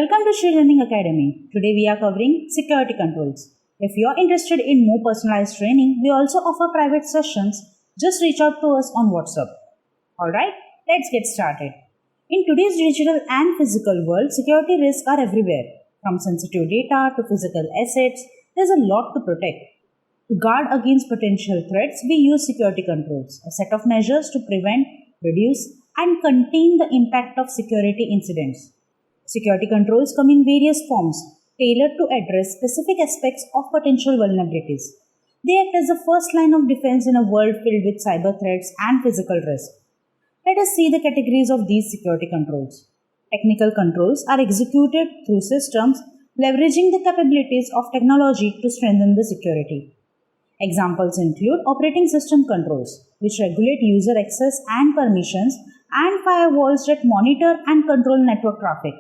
Welcome to Shree Learning Academy. Today we are covering security controls. If you are interested in more personalized training, we also offer private sessions. Just reach out to us on WhatsApp. Alright, let's get started. In today's digital and physical world, security risks are everywhere. From sensitive data to physical assets, there's a lot to protect. To guard against potential threats, we use security controls, a set of measures to prevent, reduce, and contain the impact of security incidents. Security controls come in various forms, tailored to address specific aspects of potential vulnerabilities. They act as the first line of defense in a world filled with cyber threats and physical risk. Let us see the categories of these security controls. Technical controls are executed through systems leveraging the capabilities of technology to strengthen the security. Examples include operating system controls, which regulate user access and permissions, and firewalls that monitor and control network traffic.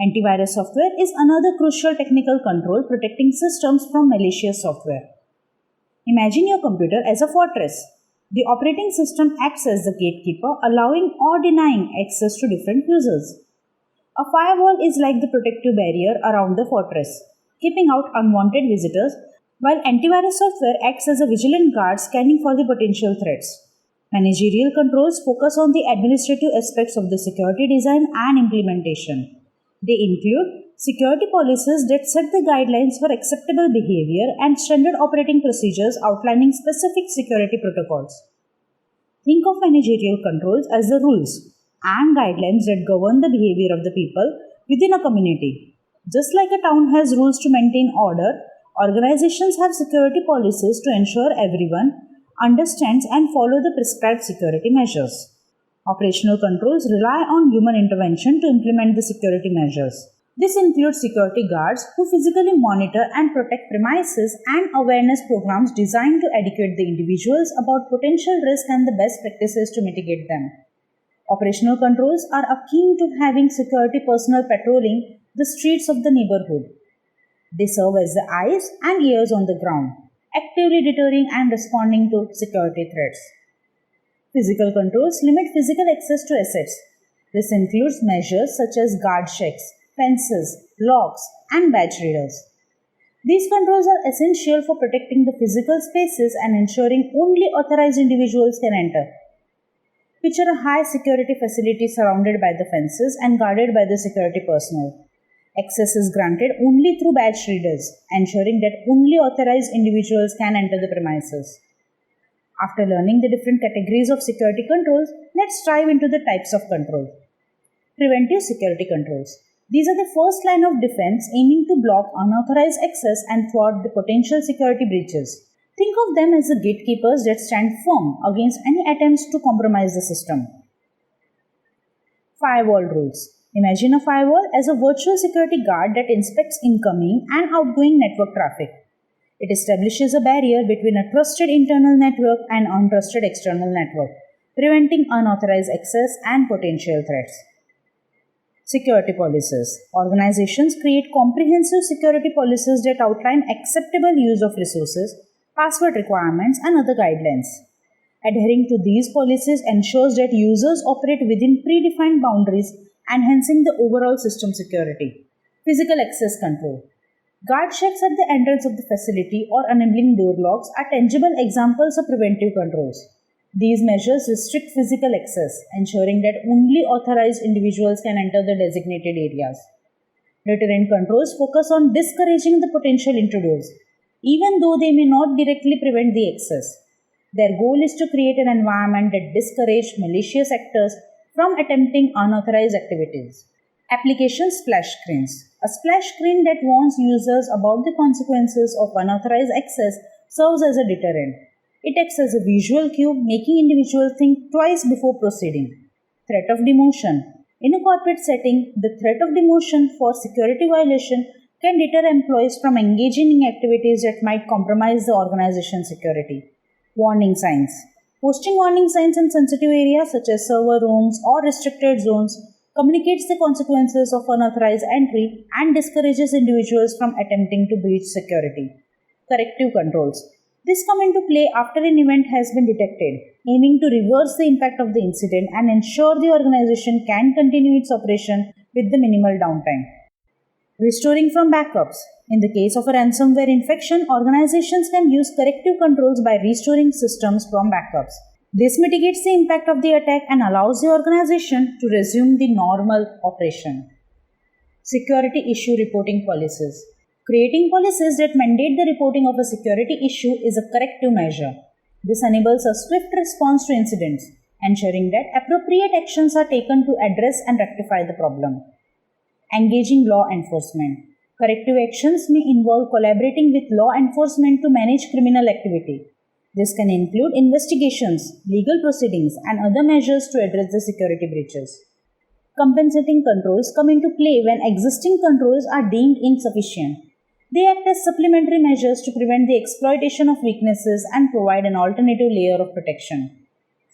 Antivirus software is another crucial technical control protecting systems from malicious software. Imagine your computer as a fortress. The operating system acts as the gatekeeper, allowing or denying access to different users. A firewall is like the protective barrier around the fortress, keeping out unwanted visitors, while antivirus software acts as a vigilant guard scanning for the potential threats. Managerial controls focus on the administrative aspects of the security design and implementation. They include security policies that set the guidelines for acceptable behavior and standard operating procedures outlining specific security protocols. Think of managerial controls as the rules and guidelines that govern the behavior of the people within a community. Just like a town has rules to maintain order, organizations have security policies to ensure everyone understands and follow the prescribed security measures. Operational controls rely on human intervention to implement the security measures. This includes security guards who physically monitor and protect premises and awareness programs designed to educate the individuals about potential risk and the best practices to mitigate them. Operational controls are akin to having security personnel patrolling the streets of the neighborhood. They serve as the eyes and ears on the ground, actively deterring and responding to security threats. Physical controls limit physical access to assets. This includes measures such as guard checks, fences, locks, and badge readers. These controls are essential for protecting the physical spaces and ensuring only authorized individuals can enter. Picture a high security facility surrounded by the fences and guarded by the security personnel. Access is granted only through badge readers, ensuring that only authorized individuals can enter the premises. After learning the different categories of security controls, let's dive into the types of control. Preventive security controls. These are the first line of defense aiming to block unauthorized access and thwart the potential security breaches. Think of them as the gatekeepers that stand firm against any attempts to compromise the system. Firewall rules. Imagine a firewall as a virtual security guard that inspects incoming and outgoing network traffic. It establishes a barrier between a trusted internal network and untrusted external network, preventing unauthorized access and potential threats. Security policies. Organizations create comprehensive security policies that outline acceptable use of resources, password requirements, and other guidelines. Adhering to these policies ensures that users operate within predefined boundaries, enhancing the overall system security. Physical access control. Guard checks at the entrance of the facility or enabling door locks are tangible examples of preventive controls. These measures restrict physical access, ensuring that only authorized individuals can enter the designated areas. Deterrent controls focus on discouraging the potential intruders, even though they may not directly prevent the access. Their goal is to create an environment that discourages malicious actors from attempting unauthorized activities. Application splash screens. A splash screen that warns users about the consequences of unauthorized access serves as a deterrent. It acts as a visual cue, making individuals think twice before proceeding. Threat of demotion. In a corporate setting, the threat of demotion for security violation can deter employees from engaging in activities that might compromise the organization's security. Warning signs. Posting warning signs in sensitive areas such as server rooms or restricted zones communicates the consequences of unauthorized entry and discourages individuals from attempting to breach security. Corrective controls. This come into play after an event has been detected, aiming to reverse the impact of the incident and ensure the organization can continue its operation with the minimal downtime. Restoring from backups. In the case of a ransomware infection, organizations can use corrective controls by restoring systems from backups. This mitigates the impact of the attack and allows the organization to resume the normal operation. Security issue reporting policies. Creating policies that mandate the reporting of a security issue is a corrective measure. This enables a swift response to incidents, ensuring that appropriate actions are taken to address and rectify the problem. Engaging law enforcement. Corrective actions may involve collaborating with law enforcement to manage criminal activity. This can include investigations, legal proceedings, and other measures to address the security breaches. Compensating controls come into play when existing controls are deemed insufficient. They act as supplementary measures to prevent the exploitation of weaknesses and provide an alternative layer of protection.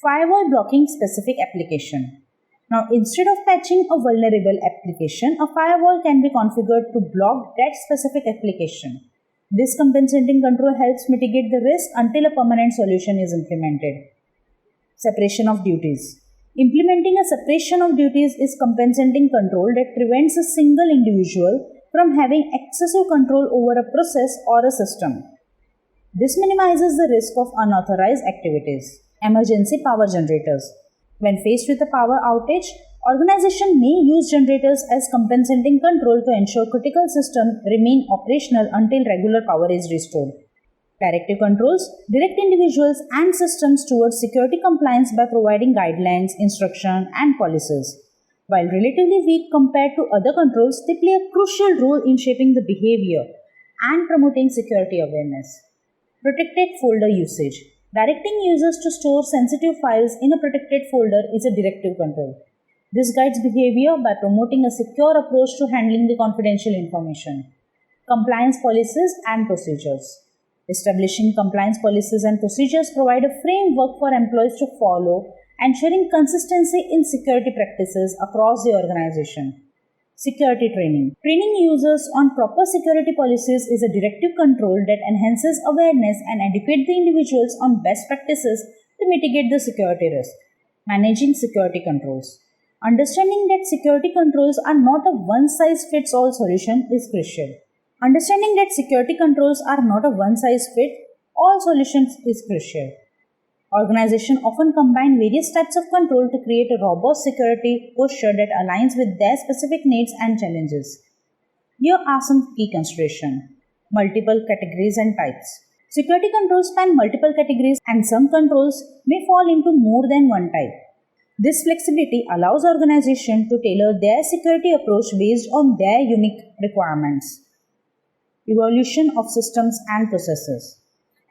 Firewall blocking specific application. Now, instead of patching a vulnerable application, a firewall can be configured to block that specific application. This compensating control helps mitigate the risk until a permanent solution is implemented. Separation of duties. Implementing a separation of duties is compensating control that prevents a single individual from having excessive control over a process or a system. This minimizes the risk of unauthorized activities. Emergency power generators. When faced with a power outage, organizations may use generators as compensating control to ensure critical systems remain operational until regular power is restored. Directive controls direct individuals and systems towards security compliance by providing guidelines, instruction, and policies. While relatively weak compared to other controls, they play a crucial role in shaping the behavior and promoting security awareness. Protected folder usage. Directing users to store sensitive files in a protected folder is a directive control. This guides behavior by promoting a secure approach to handling the confidential information. Compliance policies and procedures. Establishing compliance policies and procedures provide a framework for employees to follow, ensuring consistency in security practices across the organization. Security training. Training users on proper security policies is a directive control that enhances awareness and educates the individuals on best practices to mitigate the security risk. Managing security controls. Understanding that security controls are not a one-size-fits-all solution is crucial. Understanding that security controls are not a one-size-fits-all solution is crucial. Organizations often combine various types of control to create a robust security posture that aligns with their specific needs and challenges. Here are some key considerations. Multiple categories and types. Security controls span multiple categories and some controls may fall into more than one type. This flexibility allows organizations to tailor their security approach based on their unique requirements. Evolution of systems and processes.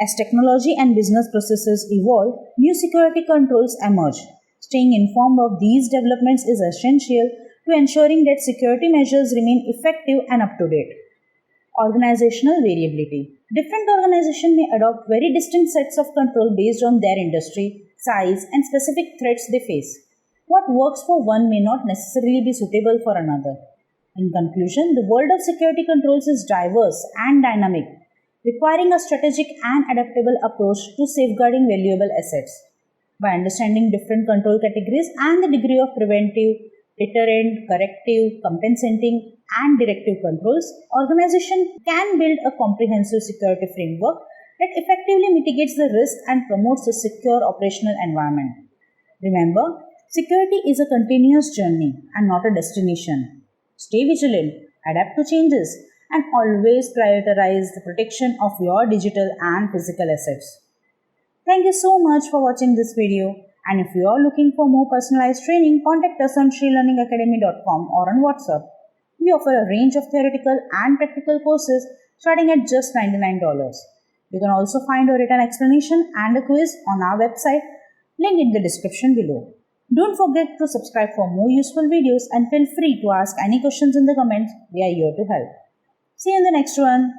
As technology and business processes evolve, new security controls emerge. Staying informed of these developments is essential to ensuring that security measures remain effective and up to date. Organizational variability. Different organizations may adopt very distinct sets of control based on their industry, size, and specific threats they face. What works for one may not necessarily be suitable for another. In conclusion, the world of security controls is diverse and dynamic, requiring a strategic and adaptable approach to safeguarding valuable assets. By understanding different control categories and the degree of preventive, deterrent, corrective, compensating, and directive controls, organizations can build a comprehensive security framework that effectively mitigates the risk and promotes a secure operational environment. Remember, security is a continuous journey and not a destination. Stay vigilant, adapt to changes, and always prioritize the protection of your digital and physical assets. Thank you so much for watching this video, and if you are looking for more personalized training, contact us on shreelearningacademy.com or on WhatsApp. We offer a range of theoretical and practical courses starting at just $99. You can also find a written explanation and a quiz on our website, link in the description below. Don't forget to subscribe for more useful videos and feel free to ask any questions in the comments. We are here to help. See you in the next one.